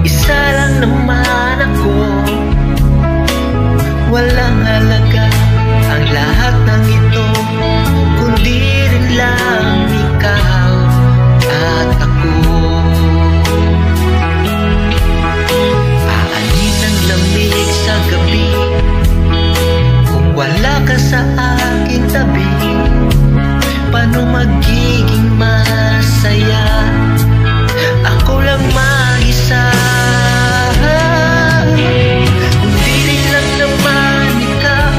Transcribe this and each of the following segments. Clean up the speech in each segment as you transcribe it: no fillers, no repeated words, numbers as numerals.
Isa lang naman ako, walang halaga ang lahat ng ito, kundi rin lang ikaw at ako. Aanin ang lamig sa gabi kung wala ka sa aking tabi. Paano magiging masaya? Ako lang mag-isa. Kung di rin lang naman ikaw,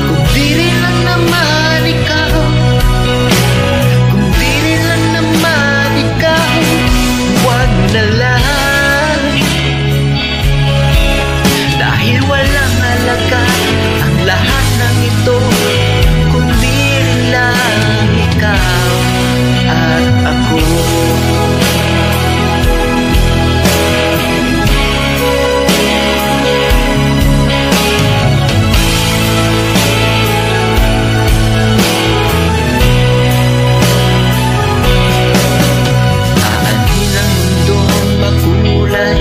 kung di rin lang naman ikaw, kung di rin lang naman ikaw, huwag na lang. Dahil walang halaga ang lahat ng ito, kundi rin lang ikaw at ako. Aanin ang mundong makulay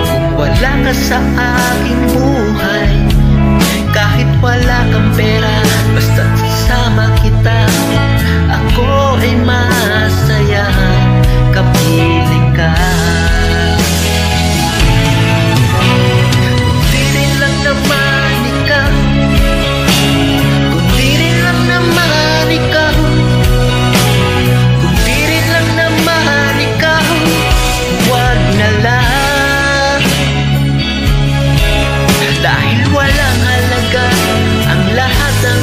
kung wala ka sa aking buhay. Kahit wala kang pera, basta sama kita, ako ay masaya, kapiling ka. Kung di rin lang naman ikaw, kung di rin lang naman ikaw, kung di rin lang naman ikaw, huwag na lang. Dahil walang halaga ang lahat ng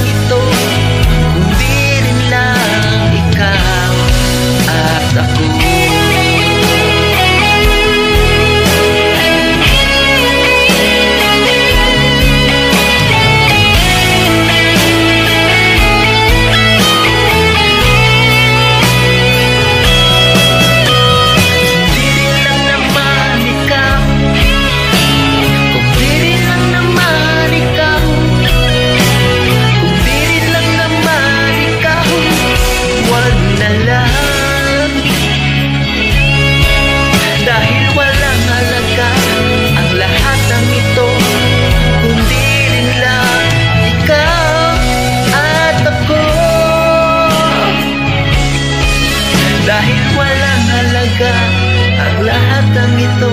ito, kundi rin lang ikaw at ako. Dahil walang halaga ang lahat ng ito,